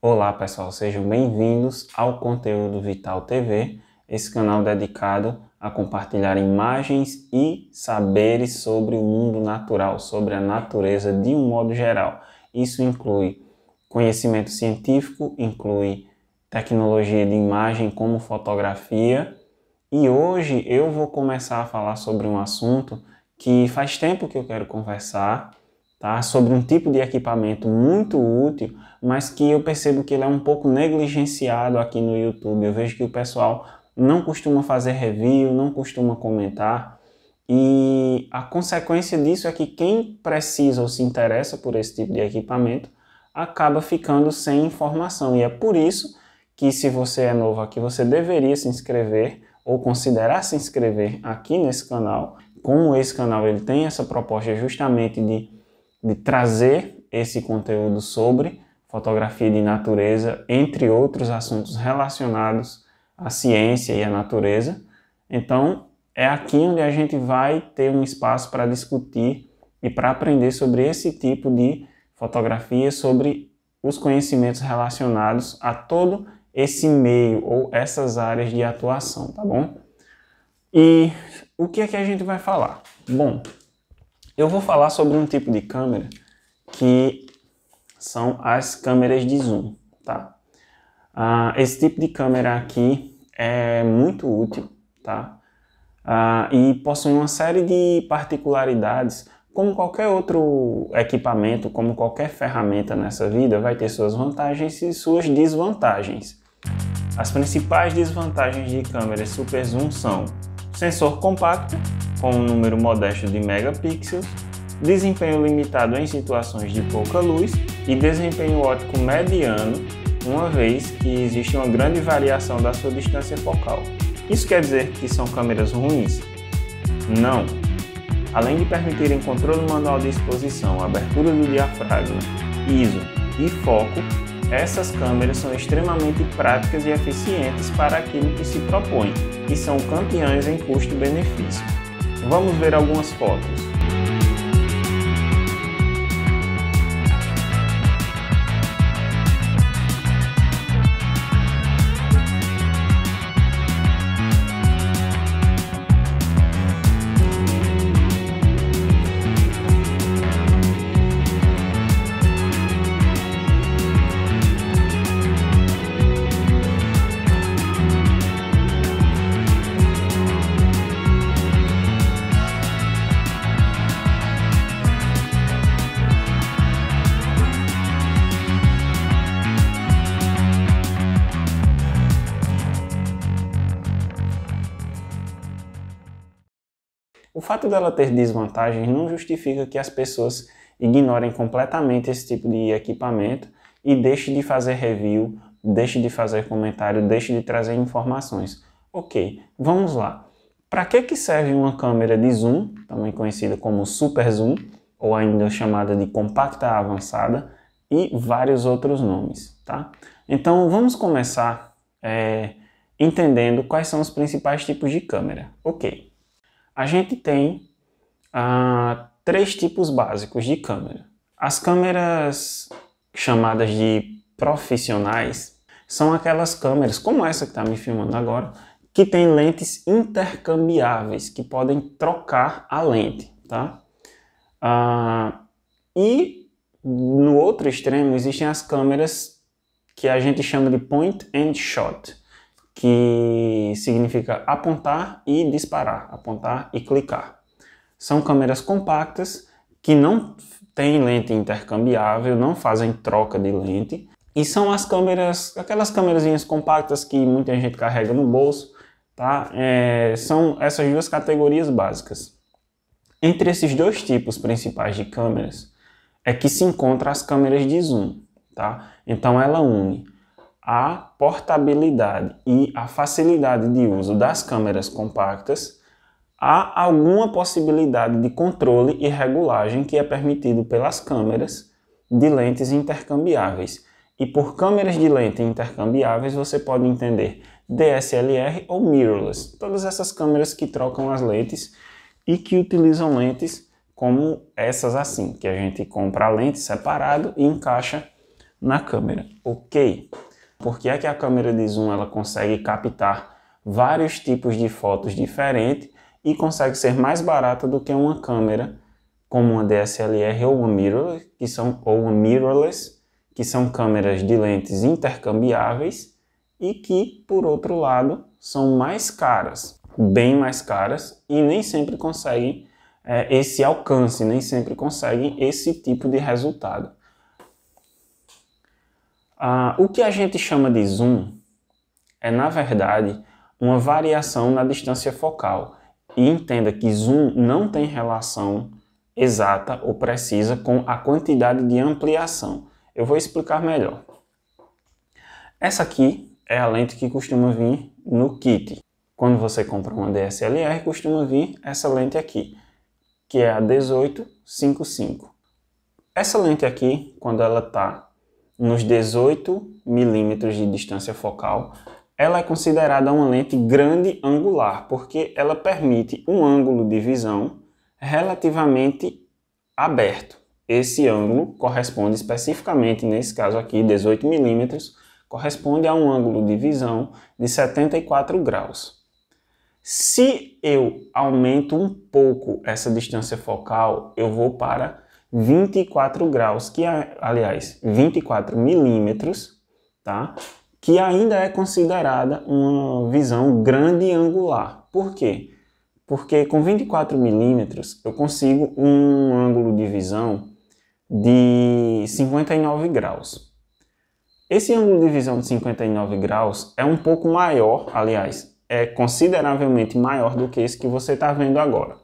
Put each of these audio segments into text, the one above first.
Olá pessoal, sejam bem-vindos ao Conteúdo Vital TV, esse canal dedicado a compartilhar imagens e saberes sobre o mundo natural, sobre a natureza de um modo geral. Isso inclui conhecimento científico, inclui tecnologia de imagem como fotografia, e hoje eu vou começar a falar sobre um assunto que faz tempo que eu quero conversar, tá? Sobre um tipo de equipamento muito útil, mas que eu percebo que ele é um pouco negligenciado aqui no YouTube. Eu vejo que o pessoal não costuma fazer review, não costuma comentar, e a consequência disso é que quem precisa ou se interessa por esse tipo de equipamento acaba ficando sem informação, e é por isso que, se você é novo aqui, você deveria se inscrever ou considerar se inscrever aqui nesse canal. Como esse canal ele tem essa proposta justamente de trazer esse conteúdo sobre fotografia de natureza, entre outros assuntos relacionados à ciência e à natureza. Então, é aqui onde a gente vai ter um espaço para discutir e para aprender sobre esse tipo de fotografia, sobre os conhecimentos relacionados a todo esse meio ou essas áreas de atuação, tá bom? E o que é que a gente vai falar? Bom, eu vou falar sobre um tipo de câmera que são as câmeras de zoom, tá? Esse tipo de câmera aqui é muito útil, tá? E possui uma série de particularidades. Como qualquer outro equipamento, como qualquer ferramenta nessa vida, vai ter suas vantagens e suas desvantagens. As principais desvantagens de câmeras super zoom são sensor compacto, com um número modesto de megapixels, desempenho limitado em situações de pouca luz e desempenho óptico mediano, uma vez que existe uma grande variação da sua distância focal. Isso quer dizer que são câmeras ruins? Não! Além de permitirem controle manual de exposição, abertura do diafragma, ISO e foco, essas câmeras são extremamente práticas e eficientes para aquilo que se propõe e são campeãs em custo-benefício. Vamos ver algumas fotos. O fato dela ter desvantagens não justifica que as pessoas ignorem completamente esse tipo de equipamento e deixem de fazer review, deixem de fazer comentário, deixem de trazer informações. Ok, vamos lá. Para que serve uma câmera de zoom, também conhecida como super zoom, ou ainda chamada de compacta avançada, e vários outros nomes, tá? Então vamos começar entendendo quais são os principais tipos de câmera. Ok. A gente tem três tipos básicos de câmera. As câmeras chamadas de profissionais são aquelas câmeras, como essa que está me filmando agora, que tem lentes intercambiáveis, que podem trocar a lente, tá? E no outro extremo existem as câmeras que a gente chama de point and shot, que significa apontar e disparar, apontar e clicar. São câmeras compactas que não têm lente intercambiável, não fazem troca de lente, e são as câmeras, aquelas câmerazinhas compactas que muita gente carrega no bolso, tá? São essas duas categorias básicas. Entre esses dois tipos principais de câmeras é que se encontram as câmeras de zoom, tá? Então ela une a portabilidade e a facilidade de uso das câmeras compactas, há alguma possibilidade de controle e regulagem que é permitido pelas câmeras de lentes intercambiáveis. E por câmeras de lente intercambiáveis você pode entender DSLR ou mirrorless, todas essas câmeras que trocam as lentes e que utilizam lentes como essas assim, que a gente compra a lente separado e encaixa na câmera. Ok. Por que é que a câmera de zoom ela consegue captar vários tipos de fotos diferentes e consegue ser mais barata do que uma câmera como uma DSLR ou uma mirrorless, que são câmeras de lentes intercambiáveis e que, por outro lado, são mais caras, bem mais caras, e nem sempre conseguem esse alcance, nem sempre conseguem esse tipo de resultado. O que a gente chama de zoom é, na verdade, uma variação na distância focal. E entenda que zoom não tem relação exata ou precisa com a quantidade de ampliação. Eu vou explicar melhor. Essa aqui é a lente que costuma vir no kit. Quando você compra uma DSLR, costuma vir essa lente aqui, que é a 18-55. Essa lente aqui, quando ela está nos 18 milímetros de distância focal, ela é considerada uma lente grande angular, porque ela permite um ângulo de visão relativamente aberto. Esse ângulo corresponde especificamente, nesse caso aqui, 18 milímetros, corresponde a um ângulo de visão de 74 graus. Se eu aumento um pouco essa distância focal, eu vou para 24 graus, que é, aliás, 24 milímetros, tá? Que ainda é considerada uma visão grande angular. Por quê? Porque com 24 milímetros eu consigo um ângulo de visão de 59 graus. Esse ângulo de visão de 59 graus é um pouco maior, aliás, é consideravelmente maior do que esse que você está vendo agora.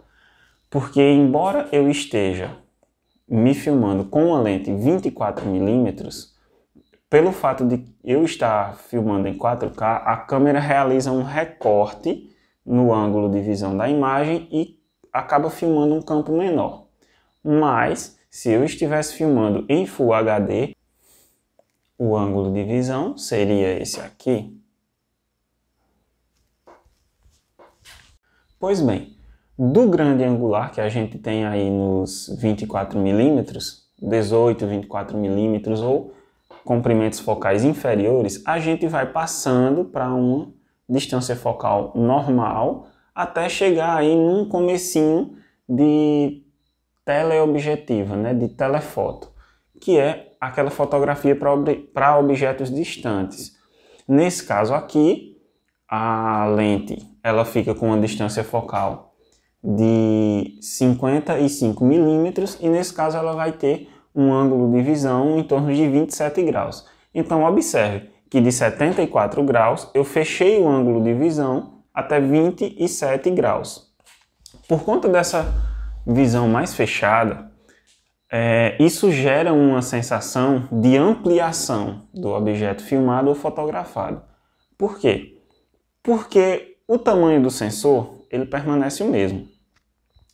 Porque embora eu esteja me filmando com uma lente 24 milímetros, pelo fato de eu estar filmando em 4K, a câmera realiza um recorte no ângulo de visão da imagem e acaba filmando um campo menor. Mas, se eu estivesse filmando em Full HD, o ângulo de visão seria esse aqui. Pois bem, do grande angular que a gente tem aí nos 24 milímetros, 18, 24 milímetros ou comprimentos focais inferiores, a gente vai passando para uma distância focal normal até chegar aí num comecinho de teleobjetiva, né, de telefoto, que é aquela fotografia para objetos distantes. Nesse caso aqui, a lente ela fica com uma distância focal de 55 milímetros e nesse caso ela vai ter um ângulo de visão em torno de 27 graus. Então observe que de 74 graus eu fechei o ângulo de visão até 27 graus. Por conta dessa visão mais fechada, isso gera uma sensação de ampliação do objeto filmado ou fotografado. Por quê? Porque o tamanho do sensor ele permanece o mesmo.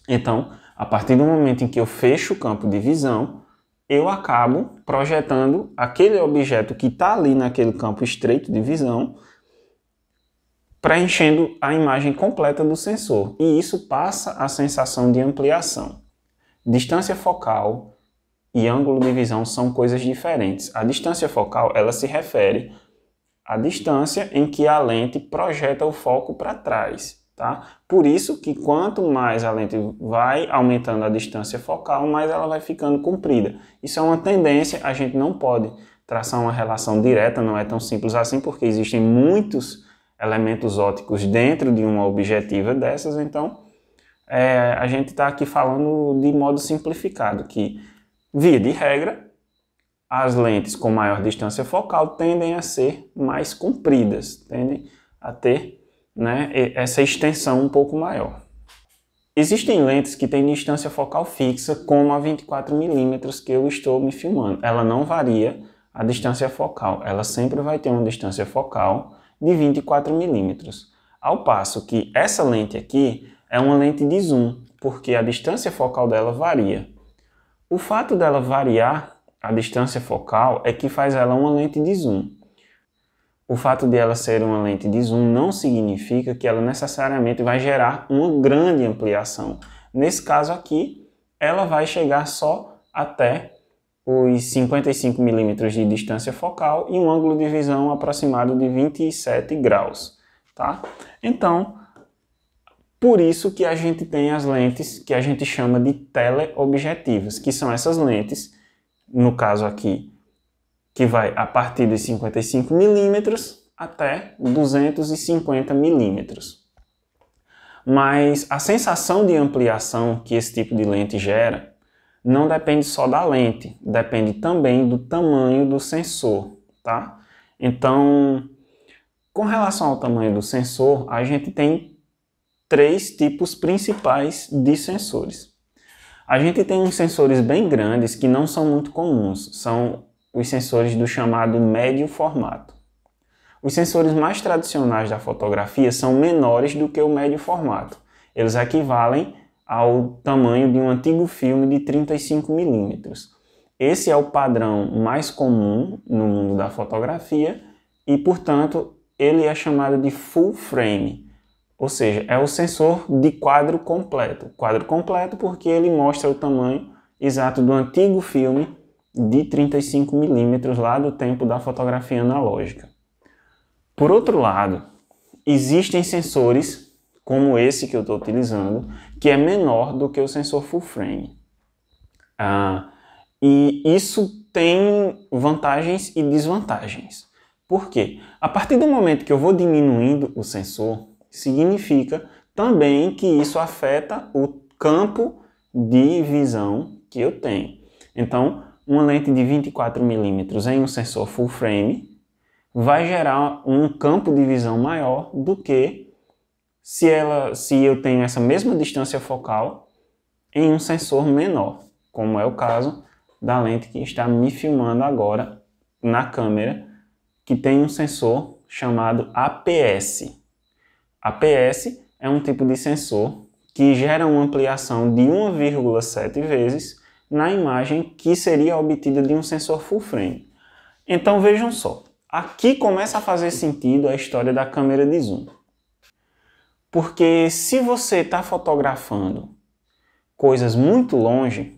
Então, a partir do momento em que eu fecho o campo de visão, eu acabo projetando aquele objeto que está ali naquele campo estreito de visão, preenchendo a imagem completa do sensor. E isso passa a sensação de ampliação. Distância focal e ângulo de visão são coisas diferentes. A distância focal ela se refere à distância em que a lente projeta o foco para trás. Tá? Por isso que quanto mais a lente vai aumentando a distância focal, mais ela vai ficando comprida. Isso é uma tendência, a gente não pode traçar uma relação direta, não é tão simples assim, porque existem muitos elementos ópticos dentro de uma objetiva dessas, então a gente está aqui falando de modo simplificado, que via de regra, as lentes com maior distância focal tendem a ser mais compridas, tendem a ter essa extensão um pouco maior. Existem lentes que têm distância focal fixa, como a 24 milímetros que eu estou me filmando. Ela não varia a distância focal, ela sempre vai ter uma distância focal de 24 milímetros. Ao passo que essa lente aqui é uma lente de zoom, porque a distância focal dela varia. O fato dela variar a distância focal é que faz ela uma lente de zoom. O fato de ela ser uma lente de zoom não significa que ela necessariamente vai gerar uma grande ampliação. Nesse caso aqui, ela vai chegar só até os 55 milímetros de distância focal e um ângulo de visão aproximado de 27 graus, tá? Então, por isso que a gente tem as lentes que a gente chama de teleobjetivas, que são essas lentes, no caso aqui, que vai a partir de 55 milímetros até 250 milímetros. Mas a sensação de ampliação que esse tipo de lente gera não depende só da lente, depende também do tamanho do sensor, tá? Então, com relação ao tamanho do sensor, a gente tem 3 tipos principais de sensores. A gente tem uns sensores bem grandes que não são muito comuns, são os sensores do chamado médio formato. Os sensores mais tradicionais da fotografia são menores do que o médio formato. Eles equivalem ao tamanho de um antigo filme de 35 milímetros. Esse é o padrão mais comum no mundo da fotografia e, portanto, ele é chamado de full frame. Ou seja, é o sensor de quadro completo. Quadro completo porque ele mostra o tamanho exato do antigo filme de 35 milímetros lá do tempo da fotografia analógica. Por outro lado, existem sensores, como esse que eu estou utilizando, que é menor do que o sensor full frame. E isso tem vantagens e desvantagens. Por quê? A partir do momento que eu vou diminuindo o sensor, significa também que isso afeta o campo de visão que eu tenho. Então, uma lente de 24 milímetros em um sensor full frame vai gerar um campo de visão maior do que se eu tenho essa mesma distância focal em um sensor menor, como é o caso da lente que está me filmando agora na câmera, que tem um sensor chamado APS. APS é um tipo de sensor que gera uma ampliação de 1,7 vezes na imagem que seria obtida de um sensor full frame. Então vejam só, aqui começa a fazer sentido a história da câmera de zoom. Porque se você está fotografando coisas muito longe,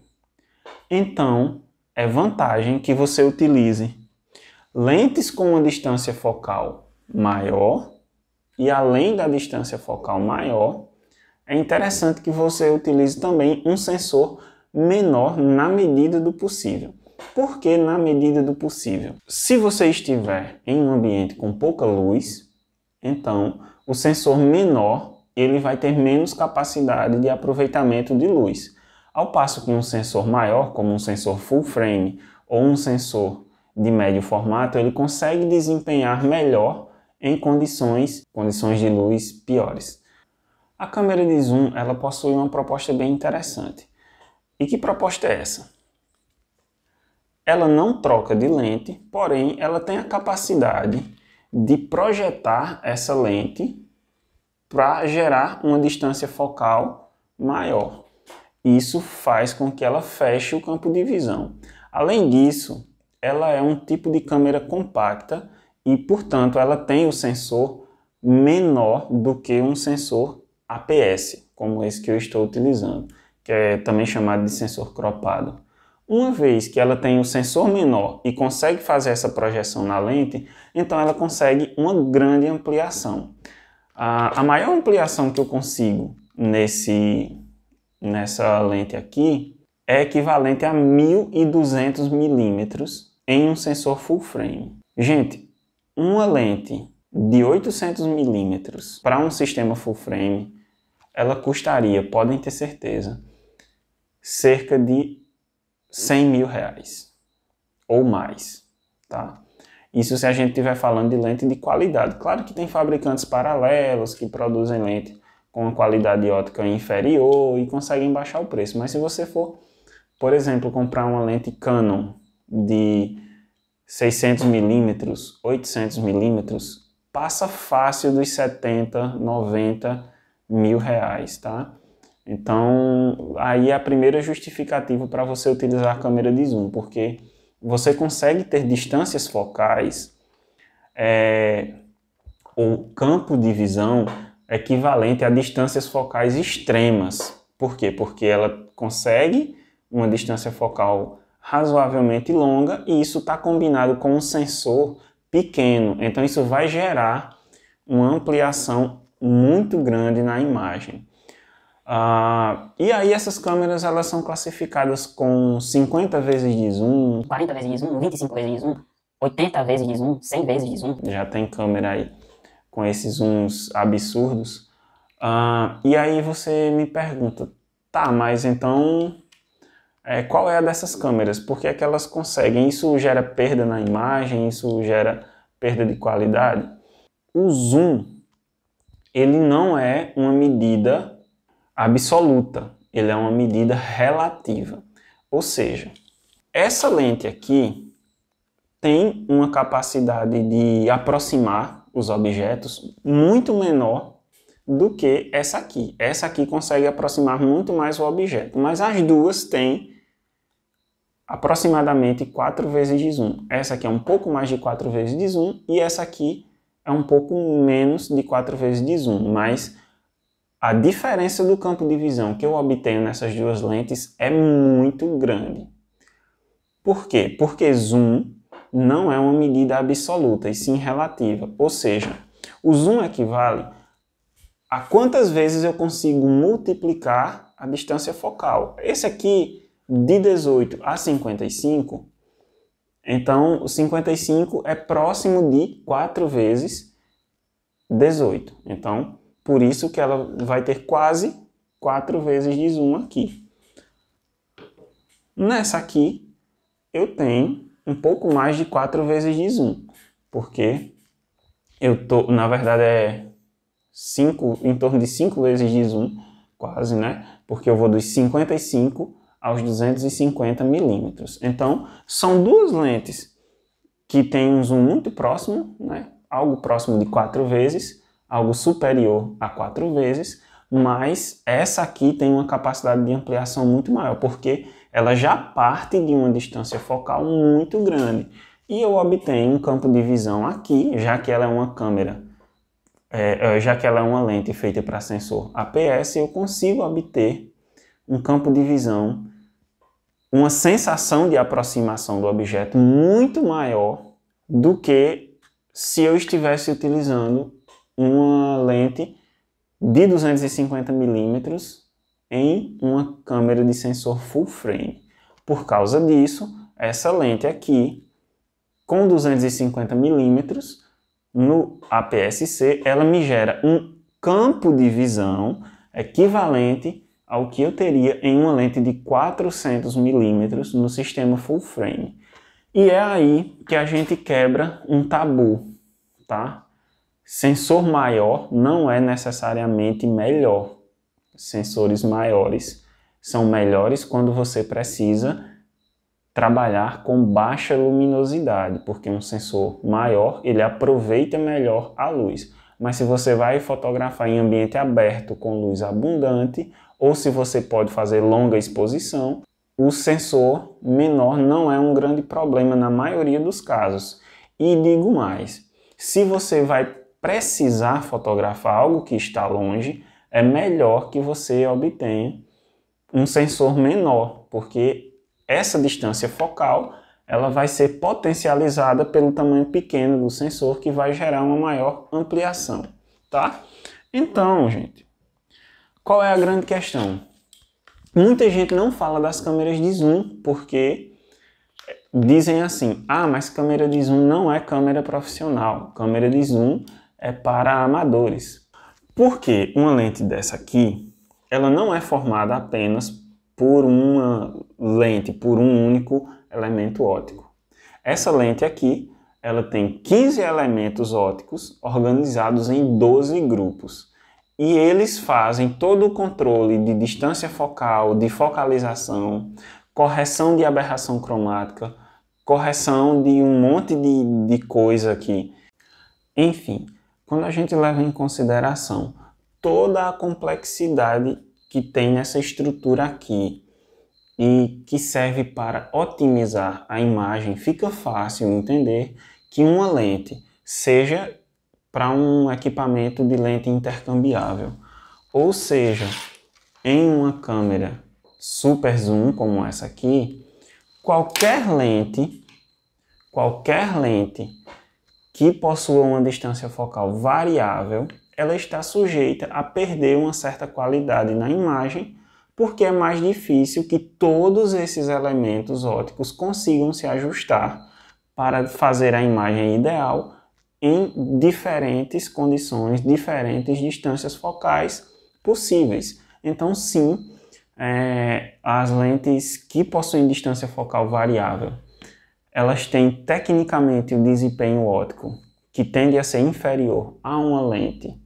então é vantagem que você utilize lentes com uma distância focal maior. E além da distância focal maior, é interessante que você utilize também um sensor menor na medida do possível. Por que na medida do possível? Se você estiver em um ambiente com pouca luz, então o sensor menor ele vai ter menos capacidade de aproveitamento de luz. Ao passo que um sensor maior, como um sensor full frame ou um sensor de médio formato, ele consegue desempenhar melhor em condições de luz piores. A câmera de zoom ela possui uma proposta bem interessante. E que proposta é essa? Ela não troca de lente, porém ela tem a capacidade de projetar essa lente para gerar uma distância focal maior. Isso faz com que ela feche o campo de visão. Além disso, ela é um tipo de câmera compacta e, portanto, ela tem o sensor menor do que um sensor APS, como esse que eu estou utilizando, que é também chamado de sensor cropado. Uma vez que ela tem o sensor menor e consegue fazer essa projeção na lente, então ela consegue uma grande ampliação. A maior ampliação que eu consigo nessa lente aqui é equivalente a 1.200 milímetros em um sensor full frame. Gente, uma lente de 800 milímetros para um sistema full frame, ela custaria, podem ter certeza, cerca de 100 mil reais ou mais, tá? Isso se a gente estiver falando de lente de qualidade. Claro que tem fabricantes paralelos que produzem lente com uma qualidade óptica inferior e conseguem baixar o preço. Mas se você for, por exemplo, comprar uma lente Canon de 600 milímetros, 800 milímetros, passa fácil dos 70, 90 mil reais, tá? Então, aí é a primeira justificativa para você utilizar a câmera de zoom, porque você consegue ter distâncias focais ou campo de visão equivalente a distâncias focais extremas. Por quê? Porque ela consegue uma distância focal razoavelmente longa e isso está combinado com um sensor pequeno. Então isso vai gerar uma ampliação muito grande na imagem. E aí essas câmeras elas são classificadas com 50 vezes de zoom, 40 vezes de zoom, 25 vezes de zoom, 80 vezes de zoom, 100 vezes de zoom. Já tem câmera aí com esses zooms absurdos. E aí você me pergunta, tá, mas então qual é a dessas câmeras? Por que é que elas conseguem? Isso gera perda na imagem? Isso gera perda de qualidade? O zoom, ele não é uma medida absoluta, ele é uma medida relativa. Ou seja, essa lente aqui tem uma capacidade de aproximar os objetos muito menor do que essa aqui. Essa aqui consegue aproximar muito mais o objeto, mas as duas têm aproximadamente 4 vezes de zoom. Essa aqui é um pouco mais de 4 vezes de zoom e essa aqui é um pouco menos de 4 vezes de zoom, mas a diferença do campo de visão que eu obtenho nessas duas lentes é muito grande. Por quê? Porque zoom não é uma medida absoluta, e sim relativa. Ou seja, o zoom equivale a quantas vezes eu consigo multiplicar a distância focal. Esse aqui, de 18 a 55, então o 55 é próximo de 4 vezes 18. Então, por isso que ela vai ter quase 4 vezes de zoom aqui. Nessa aqui, eu tenho um pouco mais de 4 vezes de zoom, porque na verdade em torno de 5 vezes de zoom, quase, né? Porque eu vou dos 55 aos 250 milímetros. Então, são duas lentes que têm um zoom muito próximo, né? Algo próximo de 4 vezes, algo superior a 4 vezes, mas essa aqui tem uma capacidade de ampliação muito maior, porque ela já parte de uma distância focal muito grande. E eu obtenho um campo de visão aqui, já que ela é uma câmera, já que ela é uma lente feita para sensor APS, eu consigo obter um campo de visão, uma sensação de aproximação do objeto muito maior do que se eu estivesse utilizando uma lente de 250 milímetros em uma câmera de sensor full frame. Por causa disso, essa lente aqui, com 250 milímetros, no APS-C, ela me gera um campo de visão equivalente ao que eu teria em uma lente de 400 milímetros no sistema full frame. E é aí que a gente quebra um tabu, tá? Sensor maior não é necessariamente melhor. Sensores maiores são melhores quando você precisa trabalhar com baixa luminosidade, porque um sensor maior, ele aproveita melhor a luz. Mas se você vai fotografar em ambiente aberto com luz abundante, ou se você pode fazer longa exposição, o sensor menor não é um grande problema na maioria dos casos. E digo mais, se você vai precisar fotografar algo que está longe, é melhor que você obtenha um sensor menor, porque essa distância focal ela vai ser potencializada pelo tamanho pequeno do sensor, que vai gerar uma maior ampliação, tá? Então, gente, qual é a grande questão? Muita gente não fala das câmeras de zoom, porque dizem assim, mas câmera de zoom não é câmera profissional, câmera de zoom é para amadores. Porque uma lente dessa aqui, ela não é formada apenas por uma lente, por um único elemento óptico. Essa lente aqui, ela tem 15 elementos ópticos organizados em 12 grupos. E eles fazem todo o controle de distância focal, de focalização, correção de aberração cromática, correção de um monte de coisa aqui. Enfim, quando a gente leva em consideração toda a complexidade que tem nessa estrutura aqui e que serve para otimizar a imagem, fica fácil entender que uma lente, seja para um equipamento de lente intercambiável, ou seja, em uma câmera super zoom como essa aqui, qualquer lente que possua uma distância focal variável, ela está sujeita a perder uma certa qualidade na imagem, porque é mais difícil que todos esses elementos ópticos consigam se ajustar para fazer a imagem ideal em diferentes condições, diferentes distâncias focais possíveis. Então, sim, as lentes que possuem distância focal variável, elas têm tecnicamente o desempenho óptico que tende a ser inferior a uma lente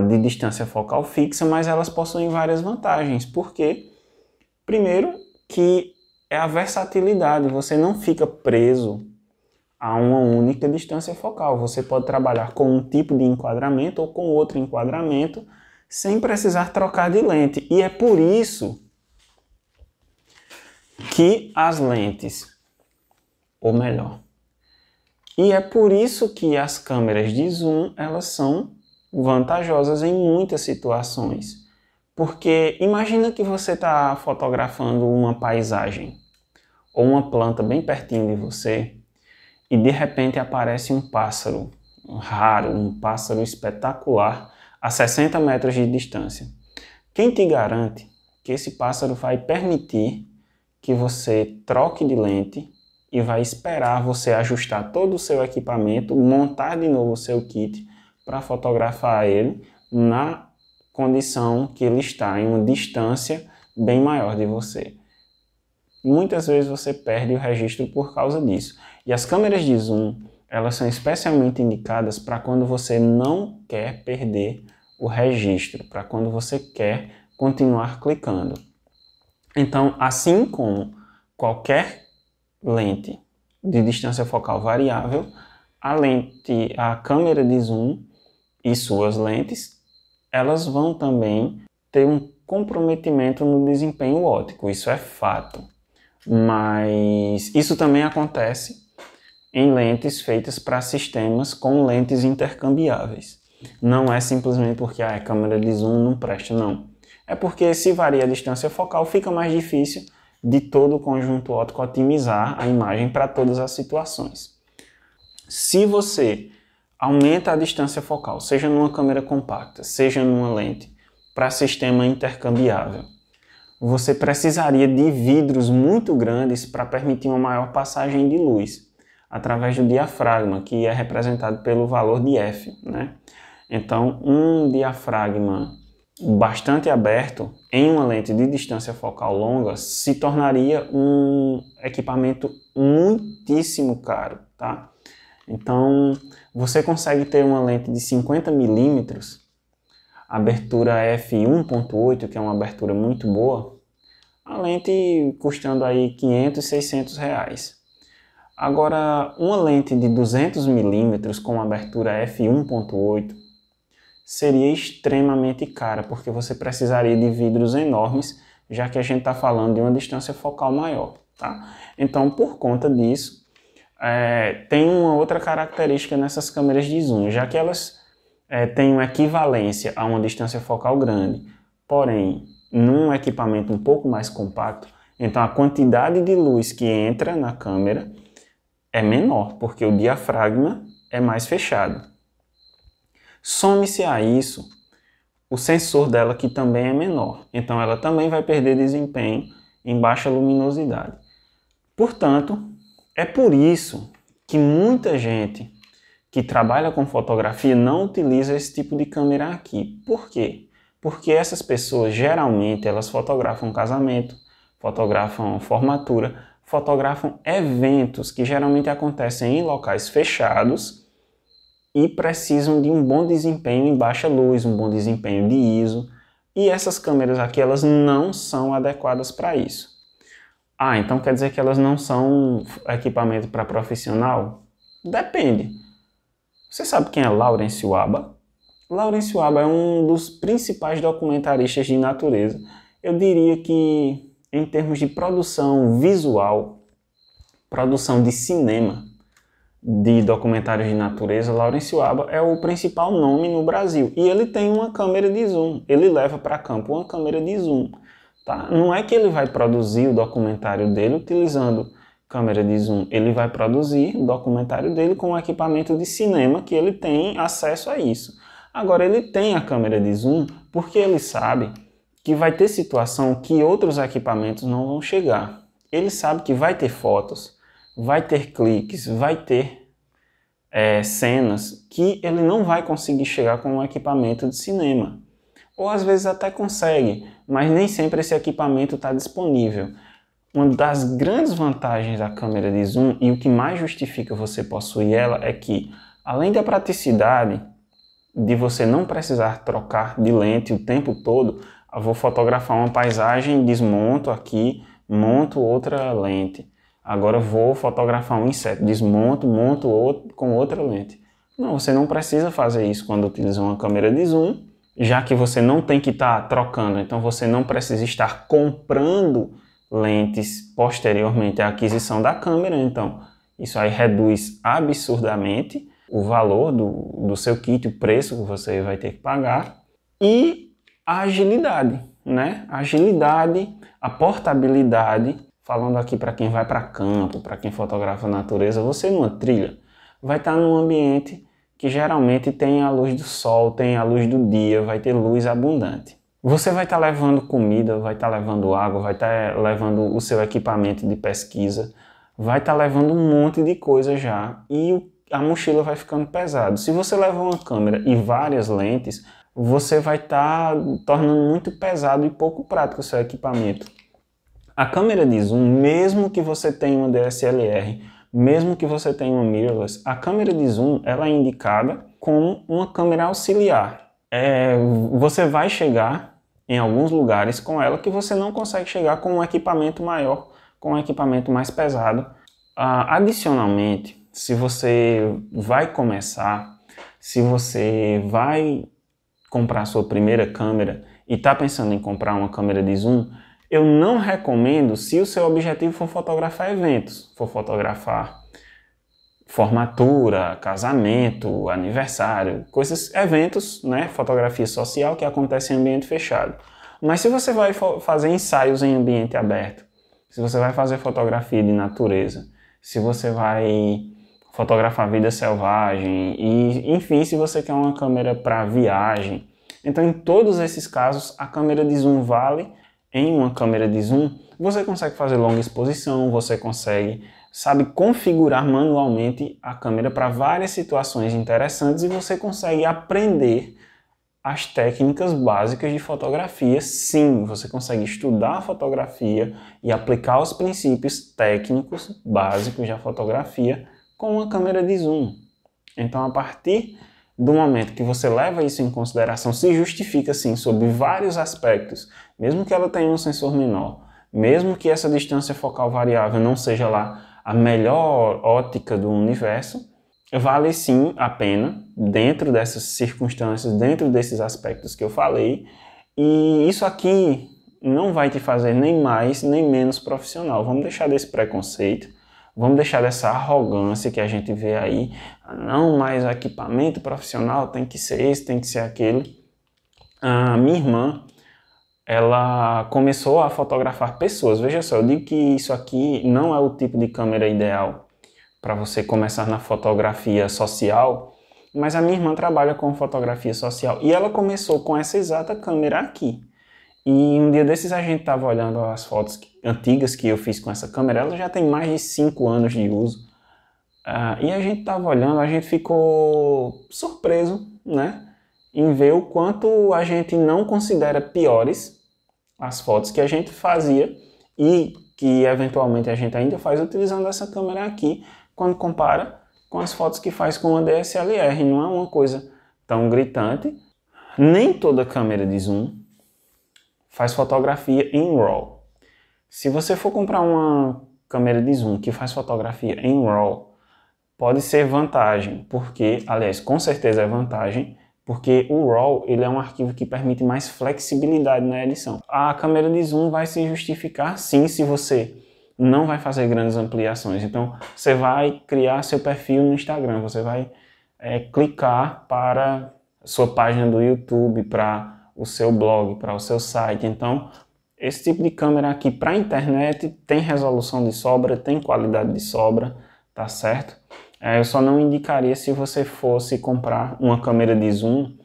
de distância focal fixa, mas elas possuem várias vantagens, porque, primeiro, que é a versatilidade, você não fica preso a uma única distância focal, você pode trabalhar com um tipo de enquadramento ou com outro enquadramento, sem precisar trocar de lente, e é por isso que as lentes, ou melhor, e é por isso que as câmeras de zoom, elas são vantajosas em muitas situações. Porque imagina que você está fotografando uma paisagem ou uma planta bem pertinho de você e de repente aparece um pássaro raro, um pássaro espetacular a 60 metros de distância. Quem te garante que esse pássaro vai permitir que você troque de lente e vai esperar você ajustar todo o seu equipamento, montar de novo o seu kit para fotografar ele na condição que ele está em uma distância bem maior de você? Muitas vezes você perde o registro por causa disso. E as câmeras de zoom, elas são especialmente indicadas para quando você não quer perder o registro, para quando você quer continuar clicando. Então, assim como qualquer lente de distância focal variável, a câmera de zoom e suas lentes, elas vão também ter um comprometimento no desempenho óptico, isso é fato. Mas isso também acontece em lentes feitas para sistemas com lentes intercambiáveis. Não é simplesmente porque a câmera de zoom não presta, não. É porque se varia a distância focal, fica mais difícil de todo o conjunto óptico otimizar a imagem para todas as situações. Se você aumenta a distância focal, seja numa câmera compacta, seja numa lente, para sistema intercambiável, você precisaria de vidros muito grandes para permitir uma maior passagem de luz, através do diafragma, que é representado pelo valor de F, né? Então, um diafragma bastante aberto em uma lente de distância focal longa se tornaria um equipamento muitíssimo caro, tá? Então, você consegue ter uma lente de 50 milímetros, abertura f1.8, que é uma abertura muito boa, a lente custando aí 500, 600 reais. Agora, uma lente de 200 milímetros com abertura f1.8 seria extremamente cara, porque você precisaria de vidros enormes, já que a gente está falando de uma distância focal maior, tá? Então, por conta disso, tem uma outra característica nessas câmeras de zoom, já que elas têm uma equivalência a uma distância focal grande, porém, num equipamento um pouco mais compacto, então a quantidade de luz que entra na câmera é menor, porque o diafragma é mais fechado. Some-se a isso o sensor dela, que também é menor, então ela também vai perder desempenho em baixa luminosidade. Portanto, é por isso que muita gente que trabalha com fotografia não utiliza esse tipo de câmera aqui. Por quê? Porque essas pessoas geralmente elas fotografam casamento, fotografam formatura, fotografam eventos que geralmente acontecem em locais fechados e precisam de um bom desempenho em baixa luz, um bom desempenho de ISO, e essas câmeras aqui elas não são adequadas para isso. Ah, então quer dizer que elas não são equipamento para profissional? Depende. Você sabe quem é Lawrence Waba? Lawrence Waba é um dos principais documentaristas de natureza. Eu diria que em termos de produção visual, produção de cinema, de documentários de natureza, Lawrence Waba é o principal nome no Brasil. E ele tem uma câmera de zoom. Ele leva para campo uma câmera de zoom. tá? Não é que ele vai produzir o documentário dele utilizando câmera de zoom, ele vai produzir o documentário dele com um equipamento de cinema que ele tem acesso a isso. Agora, ele tem a câmera de zoom porque ele sabe que vai ter situação que outros equipamentos não vão chegar. Ele sabe que vai ter fotos, vai ter cliques, vai ter cenas que ele não vai conseguir chegar com um equipamento de cinema. Ou às vezes até consegue, mas nem sempre esse equipamento está disponível. Uma das grandes vantagens da câmera de zoom e o que mais justifica você possuir ela é que, além da praticidade de você não precisar trocar de lente o tempo todo, eu vou fotografar uma paisagem, desmonto aqui, monto outra lente. Agora vou fotografar um inseto, desmonto, monto outro com outra lente. Não, você não precisa fazer isso quando utiliza uma câmera de zoom, já que você não tem que estar trocando, então você não precisa estar comprando lentes posteriormente à aquisição da câmera, então isso aí reduz absurdamente o valor do seu kit, o preço que você vai ter que pagar, e a agilidade, né? A agilidade, a portabilidade, falando aqui para quem vai para campo, para quem fotografa a natureza, você numa trilha vai estar num ambiente que geralmente tem a luz do sol, tem a luz do dia, vai ter luz abundante. Você vai estar levando comida, vai estar levando água, vai estar levando o seu equipamento de pesquisa, vai estar levando um monte de coisa já e a mochila vai ficando pesada. Se você levar uma câmera e várias lentes, você vai estar tornando muito pesado e pouco prático o seu equipamento. A câmera de zoom, mesmo que você tenha uma DSLR, mesmo que você tenha uma mirrorless, a câmera de zoom ela é indicada como uma câmera auxiliar. Você vai chegar em alguns lugares com ela que você não consegue chegar com um equipamento maior, com um equipamento mais pesado. Adicionalmente, se você vai começar, se você vai comprar sua primeira câmera e está pensando em comprar uma câmera de zoom, eu não recomendo se o seu objetivo for fotografar eventos, for fotografar formatura, casamento, aniversário, eventos, né, fotografia social que acontece em ambiente fechado. Mas se você vai fazer ensaios em ambiente aberto, se você vai fazer fotografia de natureza, se você vai fotografar vida selvagem, e enfim, se você quer uma câmera para viagem, então em todos esses casos a câmera de zoom vale. Em uma câmera de zoom, você consegue fazer longa exposição, você consegue, configurar manualmente a câmera para várias situações interessantes e você consegue aprender as técnicas básicas de fotografia. Sim, você consegue estudar a fotografia e aplicar os princípios técnicos básicos da fotografia com uma câmera de zoom. Então, a partir do momento que você leva isso em consideração, se justifica sim sob vários aspectos, mesmo que ela tenha um sensor menor, mesmo que essa distância focal variável não seja lá a melhor ótica do universo, vale sim a pena, dentro dessas circunstâncias, dentro desses aspectos que eu falei, e isso aqui não vai te fazer nem mais nem menos profissional. Vamos deixar desse preconceito. Vamos deixar dessa arrogância que a gente vê aí. Não, mas o equipamento profissional tem que ser esse, tem que ser aquele. A minha irmã, ela começou a fotografar pessoas. Veja só, eu digo que isso aqui não é o tipo de câmera ideal para você começar na fotografia social, mas a minha irmã trabalha com fotografia social e ela começou com essa exata câmera aqui. E um dia desses a gente estava olhando as fotos antigas que eu fiz com essa câmera, ela já tem mais de 5 anos de uso. E a gente estava olhando, a gente ficou surpreso, né, em ver o quanto a gente não considera piores as fotos que a gente fazia e que eventualmente a gente ainda faz utilizando essa câmera aqui, quando compara com as fotos que faz com uma DSLR. Não é uma coisa tão gritante. Nem toda câmera de zoom faz fotografia em RAW. Se você for comprar uma câmera de zoom que faz fotografia em RAW, pode ser vantagem, porque, aliás, com certeza é vantagem, porque o RAW ele é um arquivo que permite mais flexibilidade na edição. A câmera de zoom vai se justificar sim se você não vai fazer grandes ampliações. Então, você vai criar seu perfil no Instagram, você vai clicar para sua página do YouTube, para o seu blog, para o seu site. Então, Esse tipo de câmera aqui para internet tem resolução de sobra, tem qualidade de sobra, tá certo? Eu só não indicaria se você fosse comprar uma câmera de zoom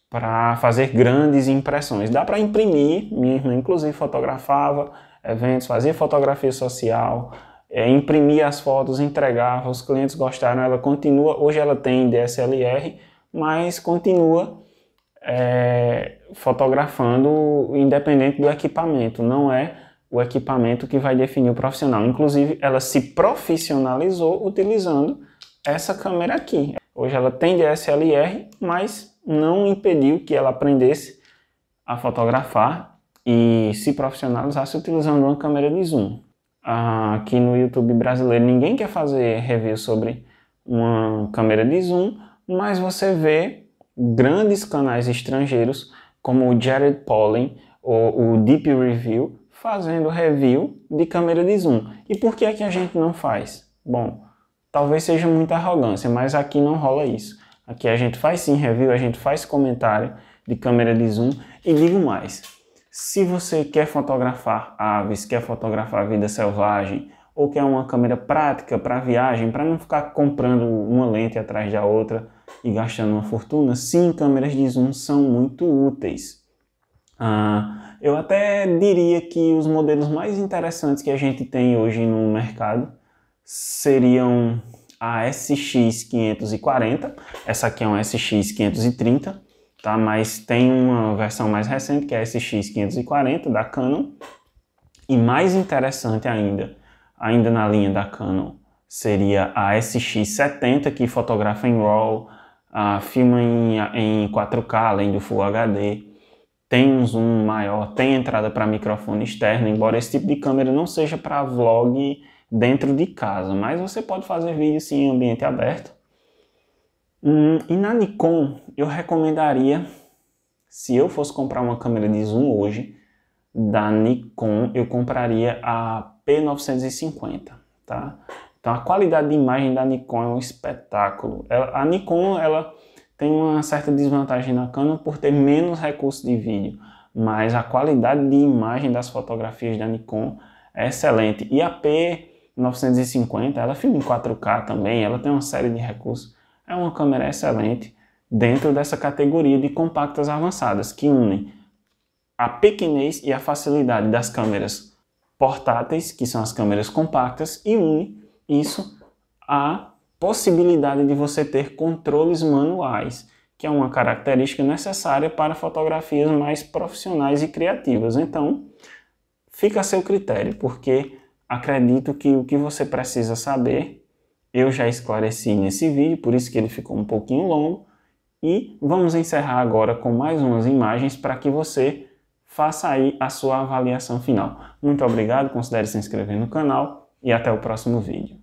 para fazer grandes impressões. Dá para imprimir, minha irmã inclusive fotografava eventos, fazia fotografia social, imprimia as fotos, entregava, os clientes gostaram, ela continua, hoje ela tem DSLR, mas continua fotografando independente do equipamento, não é o equipamento que vai definir o profissional. Inclusive, ela se profissionalizou utilizando essa câmera aqui. Hoje ela tem DSLR, mas não impediu que ela aprendesse a fotografar e se profissionalizasse utilizando uma câmera de zoom. Aqui no YouTube brasileiro ninguém quer fazer review sobre uma câmera de zoom, mas você vê grandes canais estrangeiros como o Jared Pollen ou o Deep Review fazendo review de câmera de zoom. E por que é que a gente não faz? Bom, talvez seja muita arrogância, mas aqui não rola isso. Aqui a gente faz sim review, a gente faz comentário de câmera de zoom e digo mais. Se você quer fotografar aves, quer fotografar vida selvagem ou quer uma câmera prática para viagem, para não ficar comprando uma lente atrás da outra e gastando uma fortuna, sim, câmeras de zoom são muito úteis. Eu até diria que os modelos mais interessantes que a gente tem hoje no mercado seriam a SX540, essa aqui é uma SX530, tá? Mas tem uma versão mais recente que é a SX540 da Canon, e mais interessante ainda na linha da Canon, seria a SX70, que fotografa em RAW, filma em 4K além do Full HD, tem um zoom maior, tem entrada para microfone externo, embora esse tipo de câmera não seja para vlog dentro de casa, mas você pode fazer vídeo sim em ambiente aberto. E na Nikon eu recomendaria, se eu fosse comprar uma câmera de zoom hoje, da Nikon eu compraria a P950, tá? Então a qualidade de imagem da Nikon é um espetáculo. A Nikon ela tem uma certa desvantagem na Canon por ter menos recursos de vídeo, mas a qualidade de imagem das fotografias da Nikon é excelente. E a P950 ela filma em 4K também, ela tem uma série de recursos. É uma câmera excelente dentro dessa categoria de compactas avançadas que unem a pequenez e a facilidade das câmeras portáteis, que são as câmeras compactas, e une isso à possibilidade de você ter controles manuais, que é uma característica necessária para fotografias mais profissionais e criativas. Então, fica a seu critério, porque acredito que o que você precisa saber eu já esclareci nesse vídeo, por isso que ele ficou um pouquinho longo, e vamos encerrar agora com mais umas imagens para que você faça aí a sua avaliação final. Muito obrigado, considere se inscrever no canal e até o próximo vídeo.